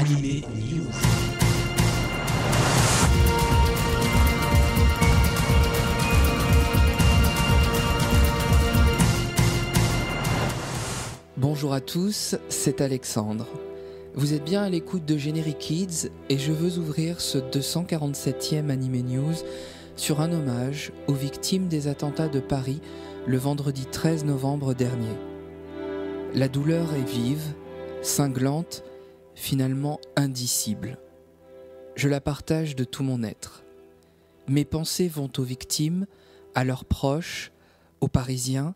Animé News. Bonjour à tous, c'est Alexandre. Vous êtes bien à l'écoute de Generic Kids et je veux ouvrir ce 247e Animé News sur un hommage aux victimes des attentats de Paris le vendredi 13 novembre dernier. La douleur est vive, cinglante, finalement indicible. Je la partage de tout mon être. Mes pensées vont aux victimes, à leurs proches, aux Parisiens,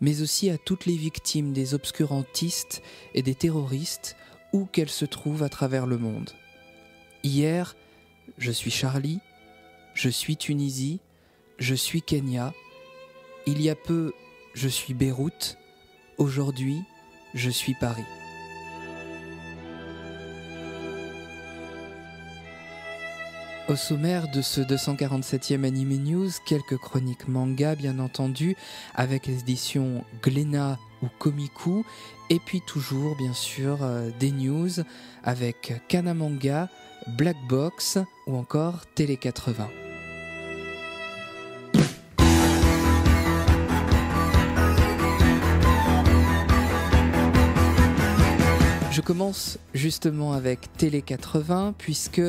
mais aussi à toutes les victimes des obscurantistes et des terroristes où qu'elles se trouvent à travers le monde. Hier, je suis Charlie, je suis Tunisie, je suis Kenya. Il y a peu, je suis Beyrouth. Aujourd'hui, je suis Paris. Au sommaire de ce 247e Anime News, quelques chroniques manga bien entendu, avec les éditions Glénat ou Komiku, et puis toujours bien sûr des news avec Kana Manga, Black Box ou encore Télé 80. Je commence justement avec Télé 80 puisque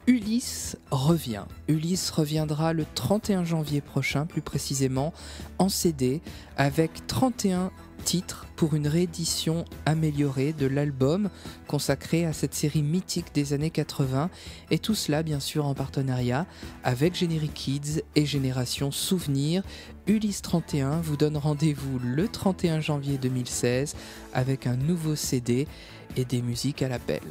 Ulysse revient. Ulysse reviendra le 31 janvier prochain, plus précisément, en CD, avec 31 titres pour une réédition améliorée de l'album consacré à cette série mythique des années 80, et tout cela bien sûr en partenariat avec Generic Kids et Génération Souvenir. Ulysse 31 vous donne rendez-vous le 31 janvier 2016 avec un nouveau CD et des musiques à l'appel.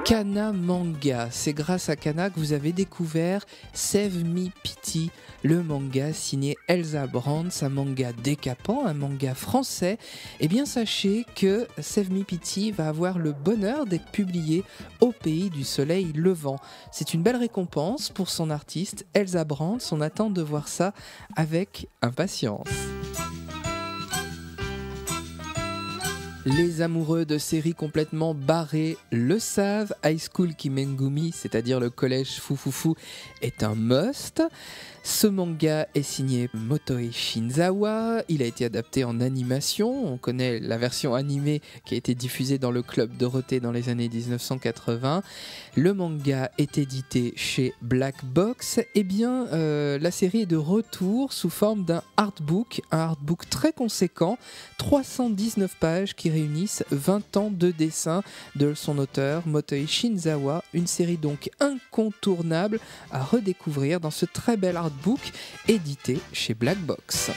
Kana Manga, c'est grâce à Kana que vous avez découvert Save Me Pity, le manga signé Elsa Brands, un manga décapant, un manga français. Eh bien sachez que Save Me Pity va avoir le bonheur d'être publié au pays du soleil levant. C'est une belle récompense pour son artiste Elsa Brands, on attend de voir ça avec impatience. Les amoureux de séries complètement barrées le savent, High School Kimengumi, c'est-à-dire le collège Fufufu, est un must. Ce manga est signé Motoi Shinzawa, il a été adapté en animation, on connaît la version animée qui a été diffusée dans le Club Dorothée dans les années 1980. Le manga est édité chez Black Box. Eh bien, la série est de retour sous forme d'un artbook, un artbook très conséquent, 319 pages qui réunissent 20 ans de dessin de son auteur, Motoi Shinzawa, une série donc incontournable à redécouvrir dans ce très bel artbook édité chez Black Box.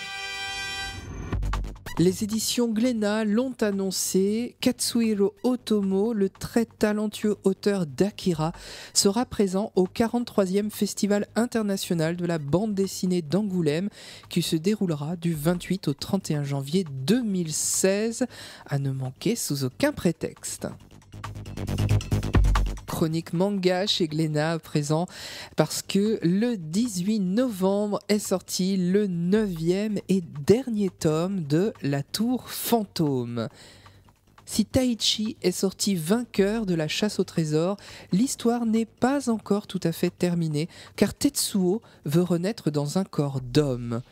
Les éditions Glénat l'ont annoncé, Katsuhiro Otomo, le très talentueux auteur d'Akira, sera présent au 43e Festival international de la bande dessinée d'Angoulême qui se déroulera du 28 au 31 janvier 2016, à ne manquer sous aucun prétexte. Chronique manga chez Glénat à présent parce que le 18 novembre est sorti le 9e et dernier tome de La Tour Fantôme. Si Taichi est sorti vainqueur de la chasse au trésor, l'histoire n'est pas encore tout à fait terminée car Tetsuo veut renaître dans un corps d'homme.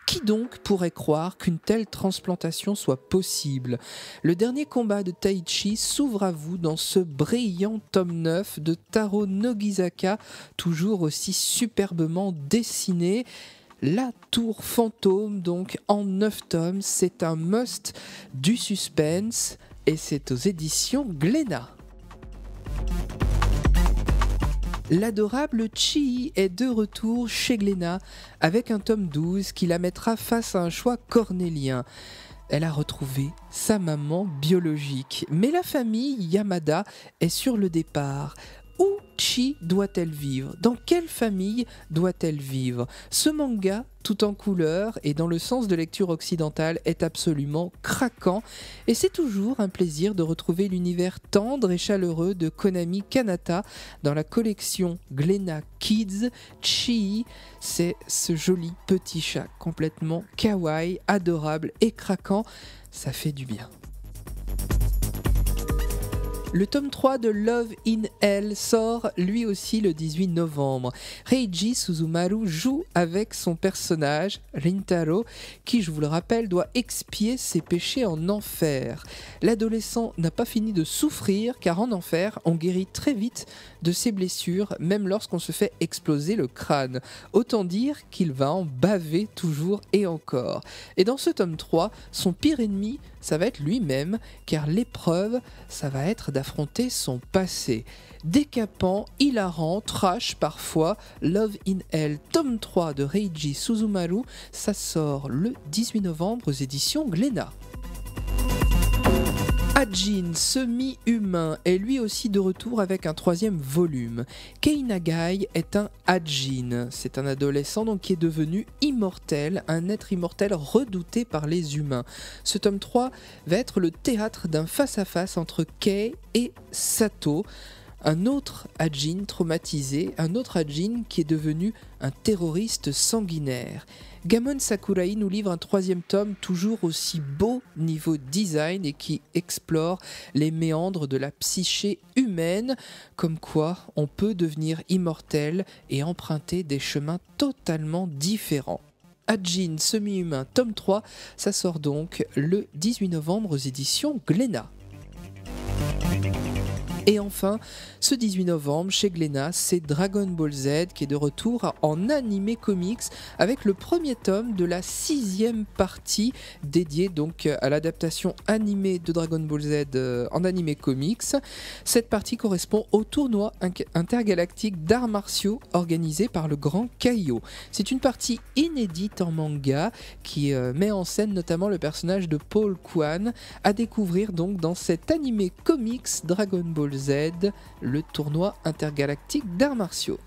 Qui donc pourrait croire qu'une telle transplantation soit possible ? Le dernier combat de Taichi s'ouvre à vous dans ce brillant tome 9 de Taro Nogizaka, toujours aussi superbement dessiné. La Tour Fantôme, donc en 9 tomes, c'est un must du suspense et c'est aux éditions Glénat. L'adorable Chii est de retour chez Glénat avec un tome 12 qui la mettra face à un choix cornélien. Elle a retrouvé sa maman biologique, mais la famille Yamada est sur le départ. Où Chi doit-elle vivre ? Dans quelle famille doit-elle vivre ? Ce manga, tout en couleurs et dans le sens de lecture occidentale, est absolument craquant et c'est toujours un plaisir de retrouver l'univers tendre et chaleureux de Konami Kanata dans la collection Glénat Kids. Chii, c'est ce joli petit chat complètement kawaii, adorable et craquant, ça fait du bien. Le tome 3 de Love in Hell sort lui aussi le 18 novembre. Reiji Suzumaru joue avec son personnage, Rintaro, qui, je vous le rappelle, doit expier ses péchés en enfer. L'adolescent n'a pas fini de souffrir car en enfer, on guérit très vite de ses blessures, même lorsqu'on se fait exploser le crâne. Autant dire qu'il va en baver toujours et encore. Et dans ce tome 3, son pire ennemi, ça va être lui-même, car l'épreuve, ça va être d'affronter son passé. Décapant, hilarant, trash parfois, Love in Hell, tome 3 de Reiji Suzumaru, ça sort le 18 novembre aux éditions Glénat. Ajin, semi-humain, est lui aussi de retour avec un 3e volume. Kei Nagai est un Ajin. C'est un adolescent donc qui est devenu immortel, un être immortel redouté par les humains. Ce tome 3 va être le théâtre d'un face-à-face entre Kei et Sato, un autre Ajin traumatisé, un autre Ajin qui est devenu un terroriste sanguinaire. Gamon Sakurai nous livre un 3e tome toujours aussi beau niveau design et qui explore les méandres de la psyché humaine, comme quoi on peut devenir immortel et emprunter des chemins totalement différents. Ajin, semi-humain, tome 3, ça sort donc le 18 novembre aux éditions Glénat. Et enfin, ce 18 novembre, chez Glénat, c'est Dragon Ball Z qui est de retour en animé comics avec le premier tome de la 6e partie dédiée donc à l'adaptation animée de Dragon Ball Z en animé comics. Cette partie correspond au tournoi intergalactique d'arts martiaux organisé par le Grand Kaio. C'est une partie inédite en manga qui met en scène notamment le personnage de Paul Kwan, à découvrir donc dans cet animé comics Dragon Ball Z, le tournoi intergalactique d'arts martiaux.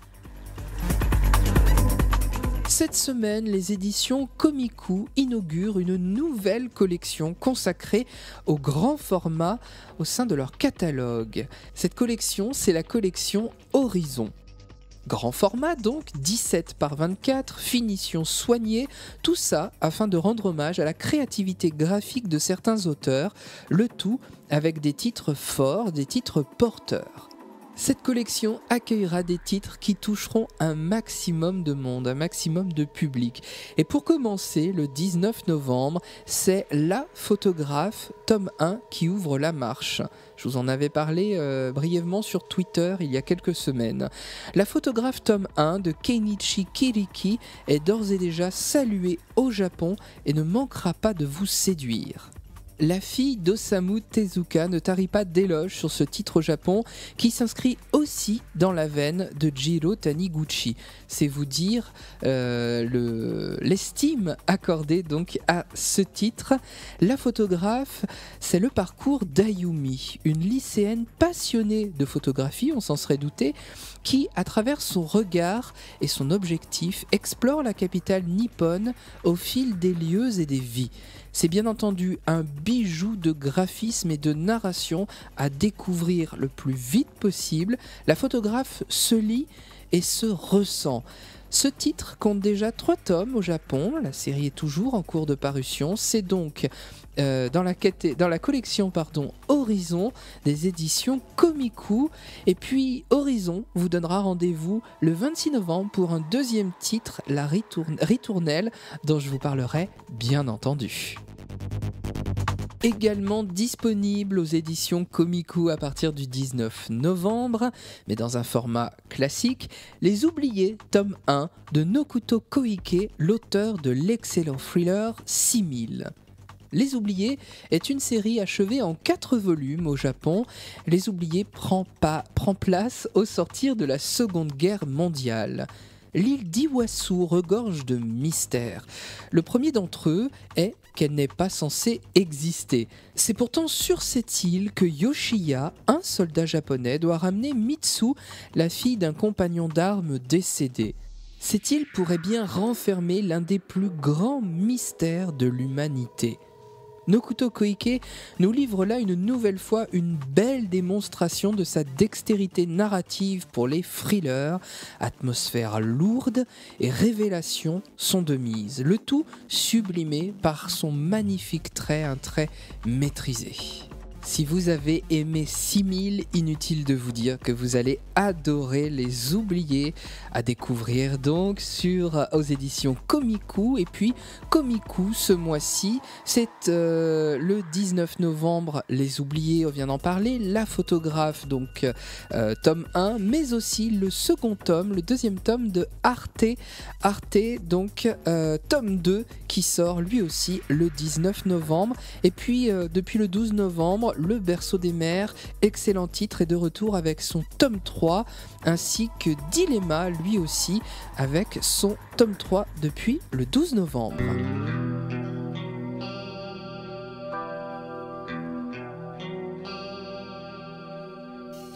Cette semaine, les éditions Komiku inaugurent une nouvelle collection consacrée au grand format au sein de leur catalogue. Cette collection, c'est la collection Horizon. Grand format donc, 17 par 24, finition soignée, tout ça afin de rendre hommage à la créativité graphique de certains auteurs, le tout avec des titres forts, des titres porteurs. Cette collection accueillera des titres qui toucheront un maximum de monde, un maximum de public. Et pour commencer, le 19 novembre, c'est La Photographe, tome 1, qui ouvre la marche. Je vous en avais parlé brièvement sur Twitter il y a quelques semaines. La Photographe, tome 1 de Kenichi Kiriki est d'ores et déjà saluée au Japon et ne manquera pas de vous séduire. La fille d'Osamu Tezuka ne tarit pas d'éloges sur ce titre au Japon qui s'inscrit aussi dans la veine de Jiro Taniguchi. C'est vous dire l'estime accordée donc à ce titre. La Photographe, c'est le parcours d'Ayumi, une lycéenne passionnée de photographie, on s'en serait douté, qui, à travers son regard et son objectif, explore la capitale nippone au fil des lieux et des vies. C'est bien entendu un bijou de graphisme et de narration à découvrir le plus vite possible. La Photographe se lit et se ressent. Ce titre compte déjà 3 tomes au Japon, la série est toujours en cours de parution, c'est donc dans la collection Horizon des éditions Komiku, et puis Horizon vous donnera rendez-vous le 26 novembre pour un 2e titre, la Ritournelle, dont je vous parlerai bien entendu. Également disponible aux éditions Komiku à partir du 19 novembre, mais dans un format classique, Les Oubliés, tome 1 de Nokuto Koike, l'auteur de l'excellent thriller 6000. Les Oubliés est une série achevée en 4 volumes au Japon. Les Oubliés prend place au sortir de la Seconde Guerre mondiale. L'île d'Iwasu regorge de mystères. Le premier d'entre eux est qu'elle n'est pas censée exister. C'est pourtant sur cette île que Yoshiya, un soldat japonais, doit ramener Mitsu, la fille d'un compagnon d'armes décédé. Cette île pourrait bien renfermer l'un des plus grands mystères de l'humanité. Nokuto Koike nous livre là une nouvelle fois une belle démonstration de sa dextérité narrative pour les thrillers, atmosphère lourde et révélations sont de mise, le tout sublimé par son magnifique trait, un trait maîtrisé. Si vous avez aimé 6000, inutile de vous dire que vous allez adorer Les Oubliés, à découvrir donc aux éditions Komiku. Et puis Komiku ce mois-ci, c'est le 19 novembre, Les Oubliés, on vient d'en parler, La Photographe, donc tome 1, mais aussi le second tome, le deuxième tome de Arte, donc tome 2 qui sort lui aussi le 19 novembre. Et puis depuis le 12 novembre, Le Berceau des mers, excellent titre, est de retour avec son tome 3, ainsi que Dilemma lui aussi avec son tome 3 depuis le 12 novembre.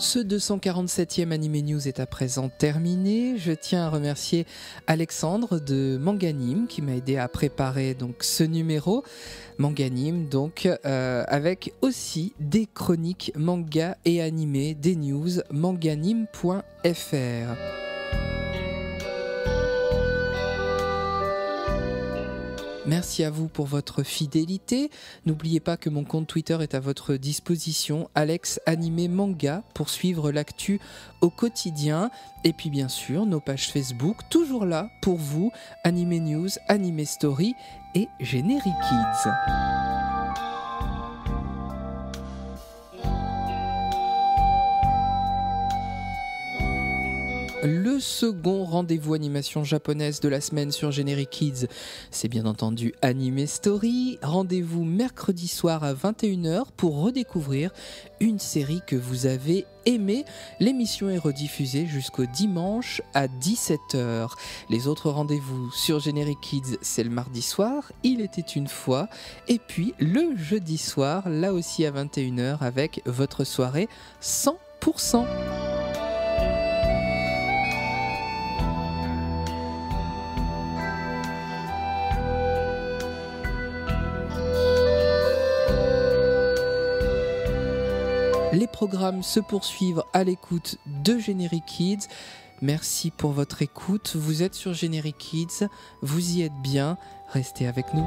Ce 247e Anime News est à présent terminé. Je tiens à remercier Alexandre de Manganime qui m'a aidé à préparer donc ce numéro. Manganime donc avec aussi des chroniques manga et animés, des news, manganime.fr. Merci à vous pour votre fidélité. N'oubliez pas que mon compte Twitter est à votre disposition, Alex Animé Manga, pour suivre l'actu au quotidien. Et puis bien sûr, nos pages Facebook, toujours là pour vous, Anime News, Anime Story et Generic Kids. Le second rendez-vous animation japonaise de la semaine sur Generic Kids, c'est bien entendu Anime Story. Rendez-vous mercredi soir à 21h pour redécouvrir une série que vous avez aimée. L'émission est rediffusée jusqu'au dimanche à 17h. Les autres rendez-vous sur Generic Kids, c'est le mardi soir, Il était une fois, et puis le jeudi soir, là aussi à 21h avec votre soirée 100%. Les programmes se poursuivent à l'écoute de Generic Kids. Merci pour votre écoute. Vous êtes sur Generic Kids, vous y êtes bien. Restez avec nous.